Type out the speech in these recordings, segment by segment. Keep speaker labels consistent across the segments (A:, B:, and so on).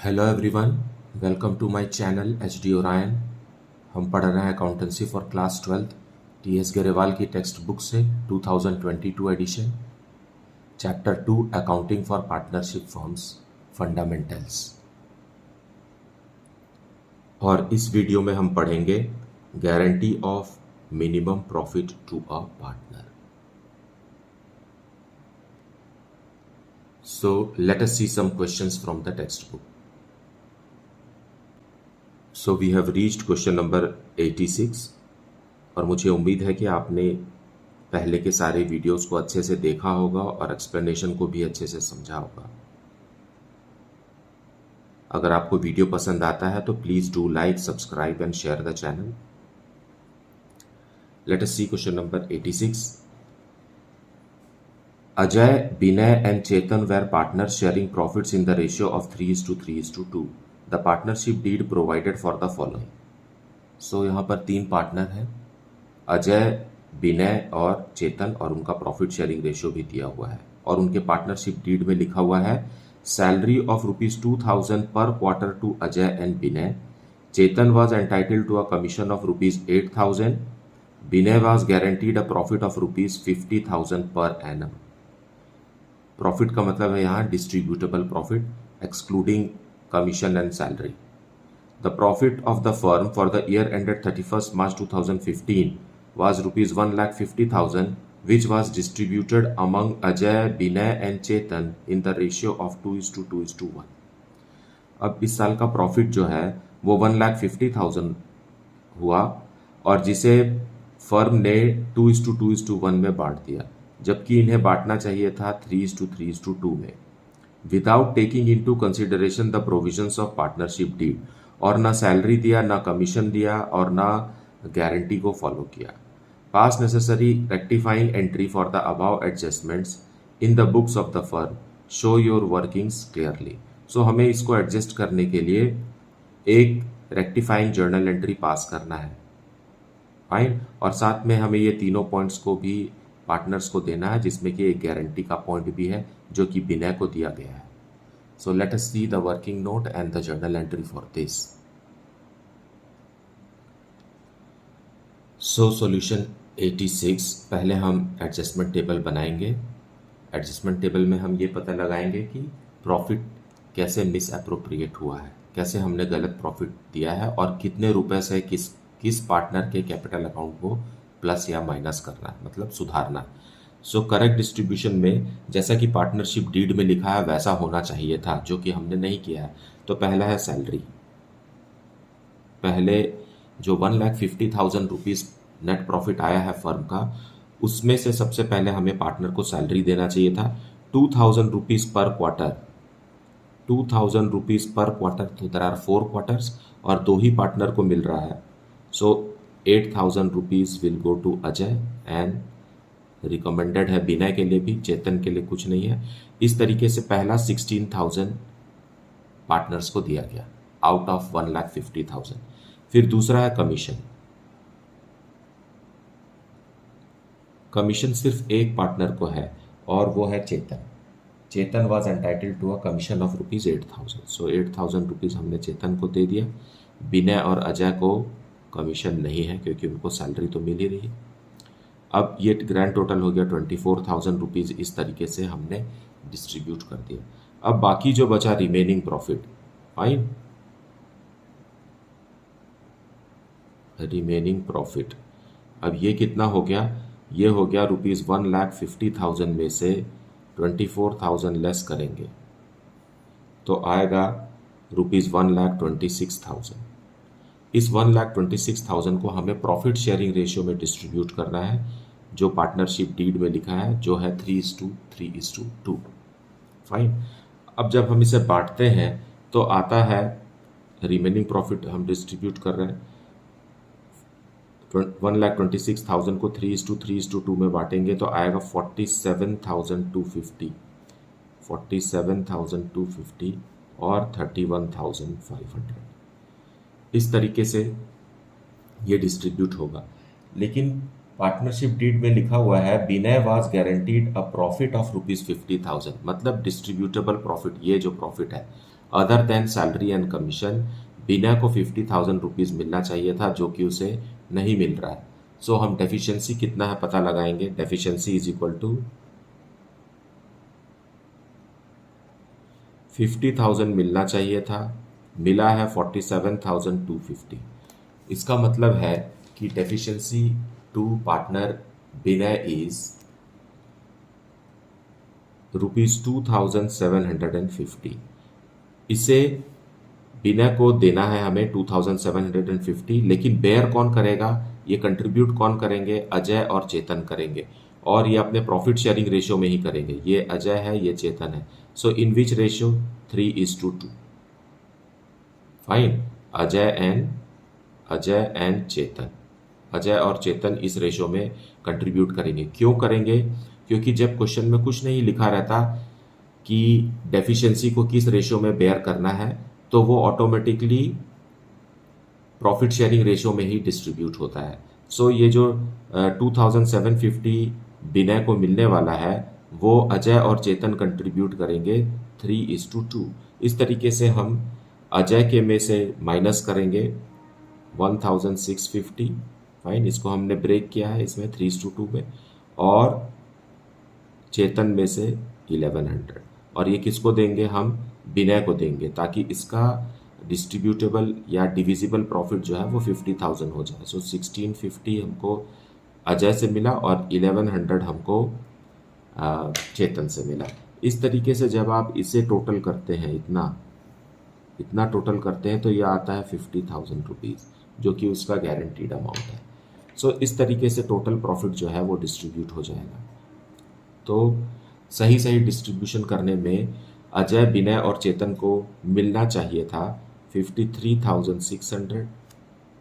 A: Hello everyone, welcome to my channel H D Orion. हम पढ़ रहे हैं accountancy for class 12 T S Grewal की टेक्स्ट बुक से 2022 edition, chapter 2 accounting for partnership firms fundamentals. और इस वीडियो में हम पढ़ेंगे guarantee of minimum profit to a partner. So let us see some questions from the textbook. So we have reached question number 86 और मुझे उम्मीद है कि आपने पहले के सारे वीडियोस को अच्छे से देखा होगा और एक्सप्लेनेशन को भी अच्छे से समझा होगा। अगर आपको वीडियो पसंद आता है तो please do like, subscribe and share the channel. Let us see question number 86। Ajay, Binay and Chetan were partners sharing profits in the ratio of 3:3:2. The partnership deed provided for the following. So यहाँ पर तीन partner हैं, अजय, विनय और चेतन, और उनका profit sharing ratio भी दिया हुआ है और उनके पार्टनरशिप डीड में लिखा हुआ है salary of ₹2,000 per quarter to Ajay and Vinay. Chetan was entitled to a commission of ₹8,000. Vinay was guaranteed a profit of ₹50,000 per annum. Profit का मतलब है यहाँ distributable profit excluding commission and salary. The profit of the firm for the year ended 31st March 2015 was ₹1,50,000 which was distributed among Ajay, Binay and Chetan in the ratio of 2:2:1. अब इस साल का profit जो है वो 1,50,000 हुआ और जिसे फर्म ने 2:2:1 में बांट दिया, जबकि इन्हें बांटना चाहिए था 3:3:2 में, without taking into consideration the provisions of partnership deed. और ना सैलरी दिया, ना कमीशन दिया और ना गारंटी को फॉलो किया। Pass necessary rectifying entry for the above adjustments in the books of the firm, show your workings clearly. So हमें इसको एडजस्ट करने के लिए एक रेक्टिफाइंग जर्नल एंट्री पास करना है, फाइन। और साथ में हमें ये तीनों पॉइंट्स को भी पार्टनर्स को देना है, जिसमें कि एक गारंटी का पॉइंट भी है जो कि विनय को दिया गया है। So let us see the working note and the journal entry for this. So solution 86, पहले हम एडजस्टमेंट टेबल बनाएंगे। एडजस्टमेंट टेबल में हम ये पता लगाएंगे कि प्रॉफिट कैसे मिस अप्रोप्रिएट हुआ है, कैसे हमने गलत प्रॉफिट दिया है और कितने रुपए से किस पार्टनर के कैपिटल अकाउंट को प्लस या माइनस करना है, मतलब सुधारना। सो करेक्ट डिस्ट्रीब्यूशन में जैसा कि पार्टनरशिप डीड में लिखा है वैसा होना चाहिए था, जो कि हमने नहीं किया है। तो पहला है सैलरी। पहले जो 1,50,000 रुपीज नेट प्रॉफिट आया है फर्म का, उसमें से सबसे पहले हमें पार्टनर को सैलरी देना चाहिए था 2,000 rupees per quarter. 2,000 rupees per quarter, तो देयर आर 4 क्वार्टर्स और 2 ही पार्टनर को मिल रहा है। So 8,000 rupees will go to Ajay and recommended है विनय के लिए भी, चेतन के लिए कुछ नहीं है। इस तरीके से पहला 16,000 पार्टनर्स को दिया गया आउट ऑफ 1,50,000। फिर दूसरा है कमीशन। कमीशन सिर्फ एक पार्टनर को है और वो है Chetan. Chetan was entitled to a commission of ₹8,000। So 8,000 rupees हमने चेतन को दे दिया। विनय और अजय को कमीशन नहीं है क्योंकि उनको सैलरी तो मिल ही रही है। अब ये ग्रैंड टोटल हो गया 24,000 रुपीज। इस तरीके से हमने डिस्ट्रीब्यूट कर दिया। अब बाकी जो बचा remaining profit, fine, remaining profit, अब ये कितना हो गया? ये हो गया ₹1,50,000 में से 24,000 लेस करेंगे तो आएगा ₹1,26,000। इस 1,26,000 को हमें प्रॉफिट शेयरिंग रेशियो में डिस्ट्रीब्यूट करना है, जो पार्टनरशिप डीड में लिखा है, जो है 3:3:2, फाइन। अब जब हम इसे बांटते हैं तो आता है रिमेनिंग प्रॉफिट हम डिस्ट्रीब्यूट कर रहे हैं। 1,26,000 को 3:3:2 में बांटेंगे तो आएगा 47,250, 47,250 और 31,500। इस तरीके से ये डिस्ट्रीब्यूट होगा। लेकिन पार्टनरशिप डीड में लिखा हुआ है Vinay was guaranteed a profit of ₹50,000, मतलब डिस्ट्रीब्यूटेबल प्रॉफिट, ये जो प्रॉफिट है other than salary and commission. बिना को 50,000 रुपीज़ मिलना चाहिए था जो कि उसे नहीं मिल रहा है। सो हम डेफिशिएंसी कितना है पता लगाएंगे। डेफिशिएंसी इज इक्वल टू 50,000 मिलना चाहिए था, मिला है 47,250। इसका मतलब है कि डेफिशिएंसी टू पार्टनर बिना इज ₹2,750। इसे बिना को देना है हमें 2,750, लेकिन बेयर कौन करेगा, ये कंट्रीब्यूट कौन करेंगे, अजय और चेतन करेंगे, और ये अपने प्रॉफिट शेयरिंग रेशियो में ही करेंगे। ये अजय है, ये चेतन है। So in which ratio 3:2। Fine. Ajay and Chetan, Ajay और चेतन इस रेशो में कंट्रीब्यूट करेंगे। क्यों करेंगे? क्योंकि जब क्वेश्चन में कुछ नहीं लिखा रहता कि डेफिशिएंसी को किस रेशो में बेयर करना है, तो वो ऑटोमेटिकली प्रॉफिट शेयरिंग रेशो में ही डिस्ट्रीब्यूट होता है। सो ये जो 2,750 विनय को मिलने वाला है, वो अजय और चेतन कंट्रीब्यूट करेंगे 3:2। इस तरीके से हम अजय के में से माइनस करेंगे 1,650। फाइन, इसको हमने ब्रेक किया है इसमें 3:2 में, और चेतन में से 1100। और ये किसको देंगे? हम विनय को देंगे, ताकि इसका डिस्ट्रीब्यूटेबल या डिविजिबल प्रॉफिट जो है वो 50,000 हो जाए। सो 1650 हमको अजय से मिला और 1100 हमको चेतन से मिला। इस तरीके से जब आप इसे टोटल करते हैं, इतना टोटल करते हैं, तो ये आता है 50,000 रुपीज़, जो कि उसका गारंटीड अमाउंट है। सो इस तरीके से टोटल प्रॉफिट जो है वो डिस्ट्रीब्यूट हो जाएगा। तो सही डिस्ट्रीब्यूशन करने में अजय, विनय और चेतन को मिलना चाहिए था 53,600।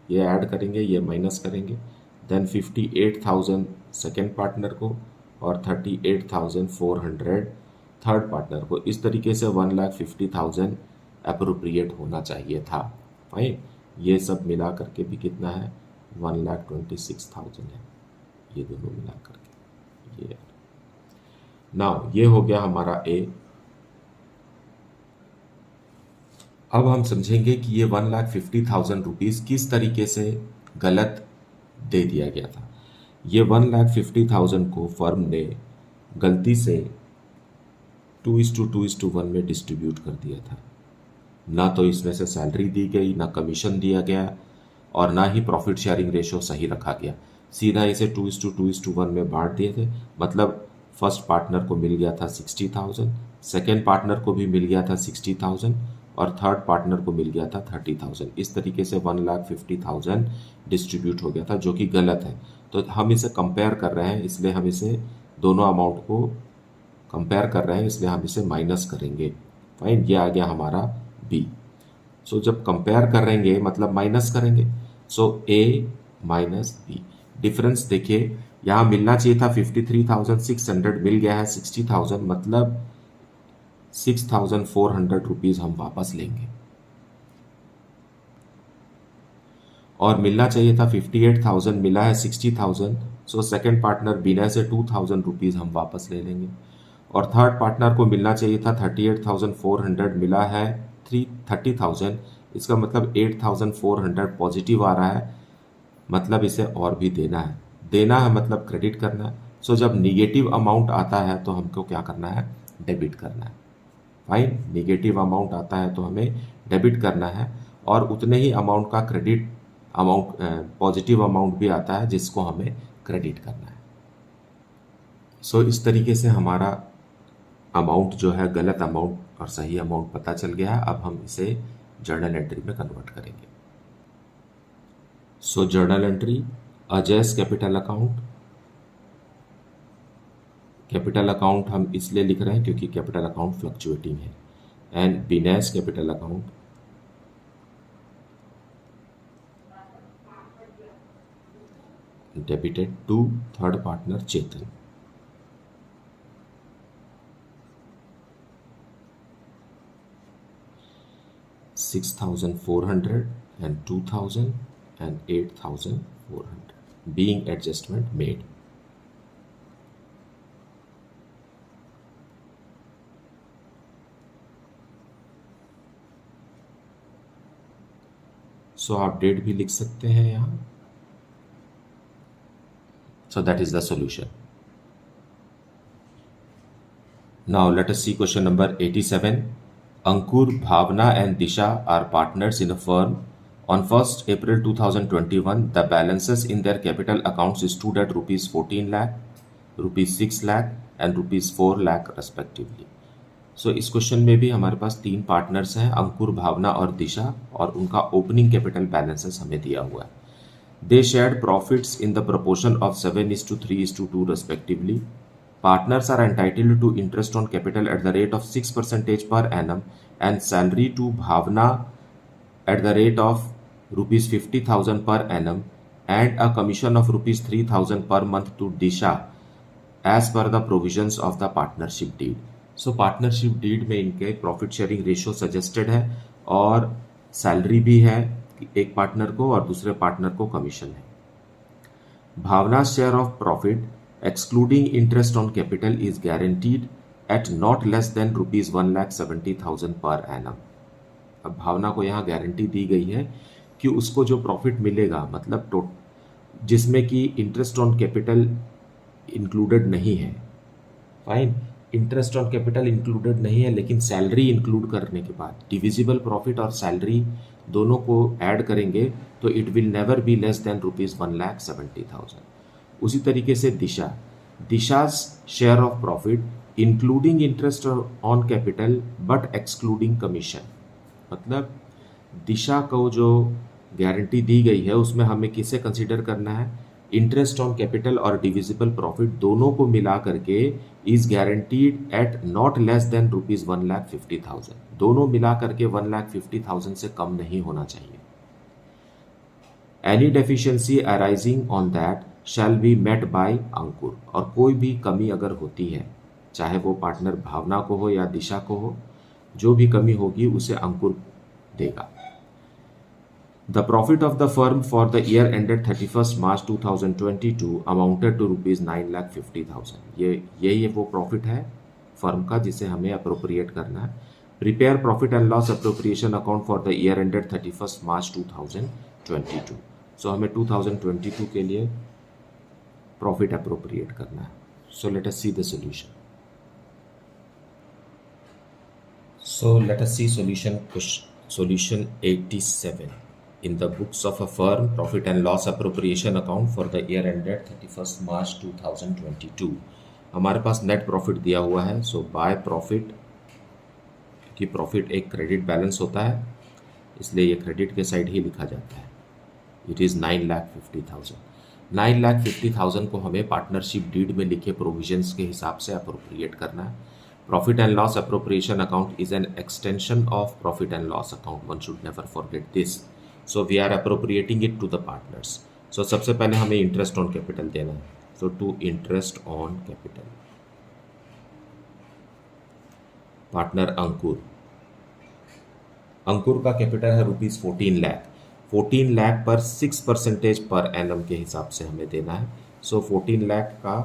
A: ये ऐड करेंगे, ये माइनस करेंगे, देन 58,000 सेकेंड पार्टनर को, और 38,400 थर्ड पार्टनर को। इस तरीके से 1,50,000 अप्रोप्रिएट होना चाहिए था। फाइन, ये सब मिला करके भी कितना है? 1,26,000 है, ये दोनों मिला करके। ये नाउ ये हो गया हमारा ए। अब हम समझेंगे कि ये 1,50,000 रुपीज़ किस तरीके से गलत दे दिया गया था। ये 1,50,000 को फर्म ने गलती से 2:2:1 में डिस्ट्रीब्यूट कर दिया था। ना तो इसमें से सैलरी दी गई, ना कमीशन दिया गया, और ना ही प्रॉफिट शेयरिंग रेशो सही रखा गया। सीधा इसे 2:2:1 में बांट दिए थे। मतलब फर्स्ट पार्टनर को मिल गया था 60,000, सेकेंड पार्टनर को भी मिल गया था 60,000, और थर्ड पार्टनर को मिल गया था 30,000। इस तरीके से 1,50,000 डिस्ट्रीब्यूट हो गया था, जो कि गलत है। तो हम इसे कंपेयर कर रहे हैं, इसलिए हम इसे दोनों अमाउंट को कंपेयर कर रहे हैं, इसलिए हम इसे माइनस करेंगे। फाइन, ये आ गया हमारा बी। सो जब कंपेयर करेंगे मतलब माइनस करेंगे, सो ए माइनस बी। डिफरेंस देखिए, यहाँ मिलना चाहिए था 53,600, मिल गया है 60,000, मतलब 6,400 रुपीज़ हम वापस लेंगे। और मिलना चाहिए था 58,000, मिला है 60,000, सो सेकेंड पार्टनर बिना से 2,000 रुपीज़ हम वापस ले लेंगे। और थर्ड पार्टनर को मिलना चाहिए था 38,400, मिला है 30,000। इसका मतलब 8,400 पॉजिटिव आ रहा है, मतलब इसे और भी देना है मतलब क्रेडिट करना है। सो जब निगेटिव अमाउंट आता है तो हमको क्या करना है? डेबिट करना है। फाइन, निगेटिव अमाउंट आता है तो हमें डेबिट करना है, और उतने ही अमाउंट का क्रेडिट अमाउंट, पॉजिटिव अमाउंट भी आता है जिसको हमें क्रेडिट करना है। सो इस तरीके से हमारा अमाउंट जो है, गलत अमाउंट और सही अमाउंट पता चल गया। अब हम इसे जर्नल एंट्री में कन्वर्ट करेंगे। So journal entry, Ajay's capital account हम इसलिए लिख रहे हैं क्योंकि कैपिटल अकाउंट फ्लक्चुएटिंग है, and Vinay's capital account debited to third partner Chetan. $6,400 and $2,000 and $8,400 being adjustment made. So आप डेट भी लिख सकते हैं यहाँ. So that is the solution. Now let us see question number 87. Ankur, Bhavna and Disha are partners in a firm. On 1st April 2021, the balances in their capital accounts stood at rupees 14 lakh, rupees 6 lakh and rupees 4 lakh respectively. सो इस question में भी हमारे पास तीन partners हैं, अंकुर, भावना और दिशा, और उनका opening capital balances हमें दिया हुआ है. They shared profits in the proportion of 7:3:2 respectively. Partners are entitled to interest on capital at the rate of 6% per annum and salary to Bhavna at the rate of rupees 50,000 per annum and a commission of rupees 3,000 per month to Disha as per the provisions of the partnership deed. So partnership deed में इनके profit sharing ratio suggested है और salary भी है एक partner को और दूसरे पार्टनर को कमीशन है. Bhavna share of profit excluding interest on capital is guaranteed at not less than rupees 1,70,000 per annum. अब भावना को यहाँ गारंटी दी गई है कि उसको जो प्रॉफिट मिलेगा, मतलब जिसमें कि इंटरेस्ट ऑन कैपिटल इंक्लूडेड नहीं है, fine, interest on capital included नहीं है, लेकिन सैलरी इंक्लूड करने के बाद डिविजिबल प्रॉफिट और सैलरी दोनों को ऐड करेंगे तो it will never be less than rupees 1,70,000. उसी तरीके से Disha's share of profit including interest on capital but excluding commission. मतलब दिशा को जो गारंटी दी गई है उसमें हमें किसे कंसीडर करना है, इंटरेस्ट ऑन कैपिटल और डिविजिबल प्रॉफिट दोनों को मिला करके is guaranteed at not less than rupees 1,50,000. दोनों मिला करके 1,50,000 से कम नहीं होना चाहिए. Any deficiency arising on that shall be met by Ankur. और कोई भी कमी अगर होती है, चाहे वो पार्टनर भावना को हो या दिशा को हो, जो भी कमी होगी उसे अंकुर देगा. The profit of the firm for the year ended 31st March 2022 amounted to rupees 9,50,000. यही वो प्रॉफिट है फर्म का जिसे हमें अप्रोप्रिएट करना है. Prepare profit and loss appropriation account for the year ended 31st March 2022. So हमें 2022 के लिए प्रॉफिट अप्रोप्रिएट करना है. So let us see the solution. So let us see solution 87. In the books of a firm, profit and loss appropriation account for the year ended 31st March 2022. हमारे पास net profit दिया हुआ है. सो by profit, कि profit एक credit balance होता है इसलिए ये क्रेडिट के साइड ही लिखा जाता है. It is 9,50,000. 9,50,000 को हमें पार्टनरशिप डीड में लिखे प्रोविजंस के हिसाब से अप्रोप्रिएट करना है. Profit and loss appropriation account is an extension of profit and loss account. One should never forget this. So we are appropriating it to the partners. So सबसे पहले हमें interest on capital देना है. So to interest on capital. Partner अंकुर. अंकुर का capital है rupees 14 lakh. 14 lakh पर 6% per annum के हिसाब से हमें देना है. सो 14 लाख का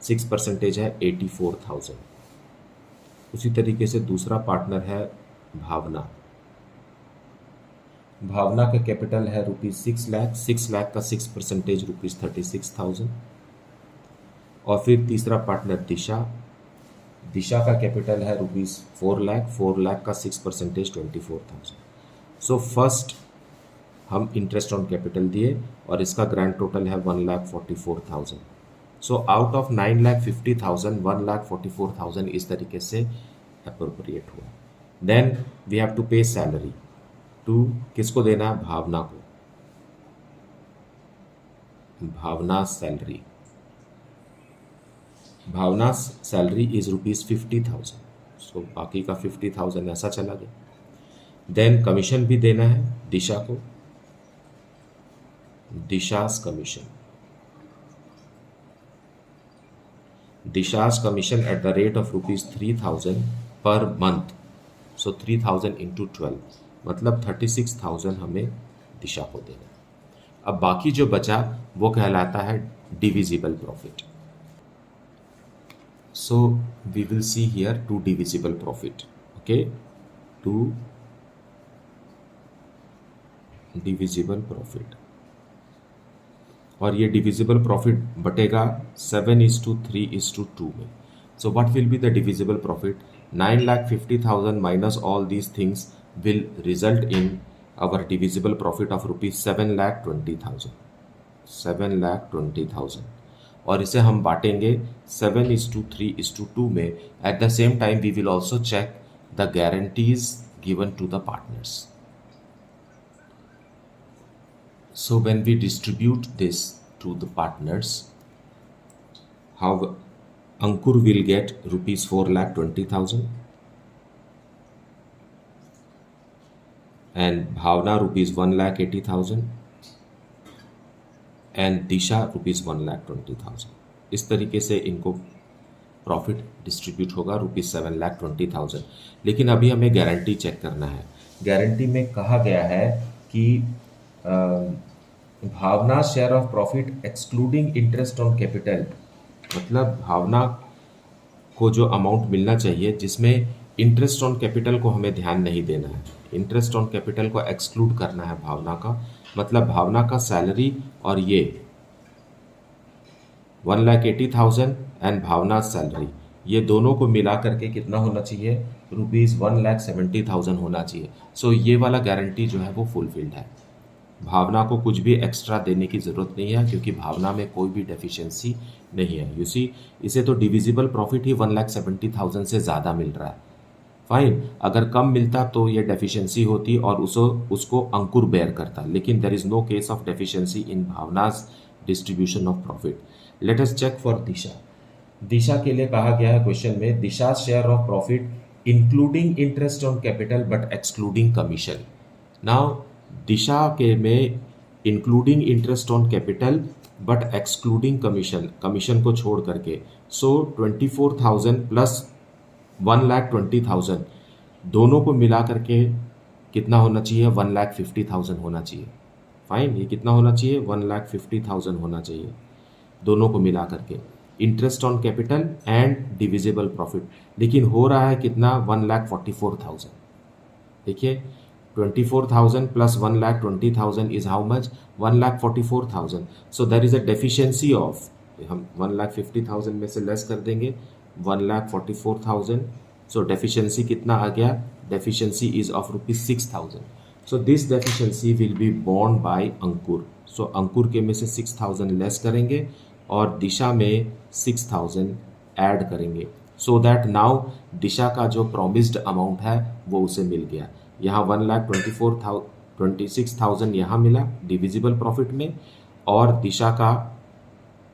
A: 6% है 84,000. उसी तरीके से दूसरा पार्टनर है भावना. भावना का कैपिटल है रुपीज 6 लाख. 6 लाख का 6% रुपीज 36,000. और फिर तीसरा पार्टनर दिशा. दिशा का कैपिटल है रुपीज 4 लाख. 4 लाख का 6% 24,000. सो फर्स्ट हम इंटरेस्ट ऑन कैपिटल दिए और इसका ग्रैंड टोटल है 1,44,000. सो आउट ऑफ 9,50,000 1,44,000 इस तरीके से अप्रोप्रिएट हुआ. Then we have to pay salary to, किसको देना है, भावना को. Bhavna salary. Bhavna salary is rupees 50,000. So बाकी का 50,000 ऐसा चला गया. देन कमीशन भी देना है दिशा को. Disha's commission. Disha's commission at the rate of rupees 3,000 per month. So 3,000 into 12 मतलब 36,000 हमें दिशा को देना. अब बाकी जो बचा वो कहलाता है divisible profit. So we will see here to divisible profit. Okay, to divisible profit, और ये डिविजिबल प्रॉफिट बटेगा 7:3:2 में. So what will be the divisible profit? 9,50,000 minus all these things will result in our divisible profit of rupees 7,20,000. और इसे हम बांटेंगे 7:3:2 में. At the same time we will also check the guarantees given to the partners. So when we distribute this to the partners, how Ankur will get rupees 4,20,000 and Bhavna rupees 1,80,000 and Disha rupees 1,20,000. इस तरीके से इनको profit distribute होगा rupees 7,20,000. लेकिन अभी हमें guarantee check करना है. गारंटी में कहा गया है कि Bhavna share of profit excluding interest on capital, मतलब भावना को जो अमाउंट मिलना चाहिए जिसमें इंटरेस्ट ऑन कैपिटल को हमें ध्यान नहीं देना है, इंटरेस्ट ऑन कैपिटल को एक्सक्लूड करना है भावना का. मतलब भावना का सैलरी और ये 1,80,000 एंड भावना सैलरी, ये दोनों को मिला करके कितना होना चाहिए? रुपीज़ 1,70,000 होना चाहिए. सो ये वाला गारंटी जो है वो फुलफिल्ड है. भावना को कुछ भी एक्स्ट्रा देने की ज़रूरत नहीं है क्योंकि भावना में कोई भी डेफिशिएंसी नहीं है. यू सी, इसे तो डिविजिबल प्रॉफिट ही 1,70,000 से ज़्यादा मिल रहा है. फाइन, अगर कम मिलता तो ये डेफिशिएंसी होती और उसको अंकुर बेयर करता. लेकिन there is no case of deficiency in Bhavna's distribution of profit. Let us check for Disha. Disha के लिए कहा गया है क्वेश्चन में, Disha share of profit including interest on capital but excluding commission. Now Disha के में including interest on capital but excluding commission, commission को छोड़ करके. सो 24,000 प्लस 1,20,000 दोनों को मिला करके कितना होना चाहिए? 1,50,000 होना चाहिए. फाइन, ये कितना होना चाहिए? 1,50,000 होना चाहिए दोनों को मिला करके, interest on capital and divisible profit. लेकिन हो रहा है कितना? 1,44,000. देखिए, 24,000 plus 1,20,000 is how much? 1,44,000. So there is a deficiency of, हम 1,50,000 में से लेस कर देंगे 1,44,000. So deficiency कितना आ गया? Deficiency is of rupees 6,000. So this deficiency will be borne by Ankur. So अंकुर के में से 6,000 लेस करेंगे और दिशा में 6,000 ऐड करेंगे. So that now दिशा का जो promised अमाउंट है वो उसे मिल गया. यहाँ 1,26,000 यहाँ मिला डिविजिबल प्रॉफिट में और दिशा का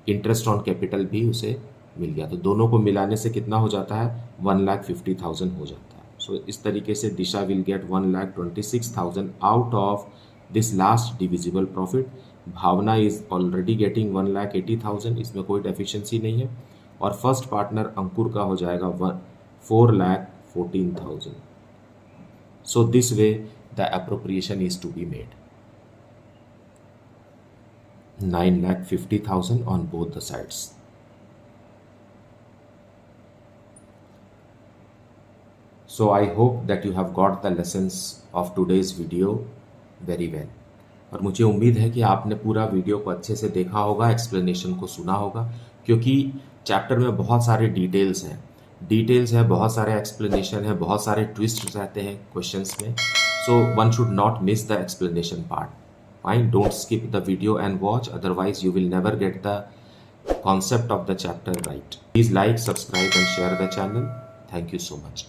A: इंटरेस्ट ऑन कैपिटल भी उसे मिल गया. तो दोनों को मिलाने से कितना हो जाता है? 1,50,000 हो जाता है. सो इस तरीके से Disha will get 1,26,000 out of this last divisible profit. Bhavna is already getting 1,80,000, इसमें कोई डेफिशिएंसी नहीं है. और फर्स्ट पार्टनर अंकुर का हो जाएगा 4,14,000. So this way the appropriation is to be made. 9,50,000 on both the sides. So I hope that you have got the lessons of today's video very well. और मुझे उम्मीद है कि आपने पूरा वीडियो को अच्छे से देखा होगा, एक्सप्लेनेशन को सुना होगा, क्योंकि चैप्टर में बहुत सारे डिटेल्स हैं, बहुत सारे एक्सप्लेनेशन है, बहुत सारे ट्विस्ट रहते हैं क्वेश्चंस में. So one should not miss the explanation part. Fine, don't skip the video and watch, otherwise you will never get the concept of the chapter right. Please like, subscribe and share the channel. Thank you so much.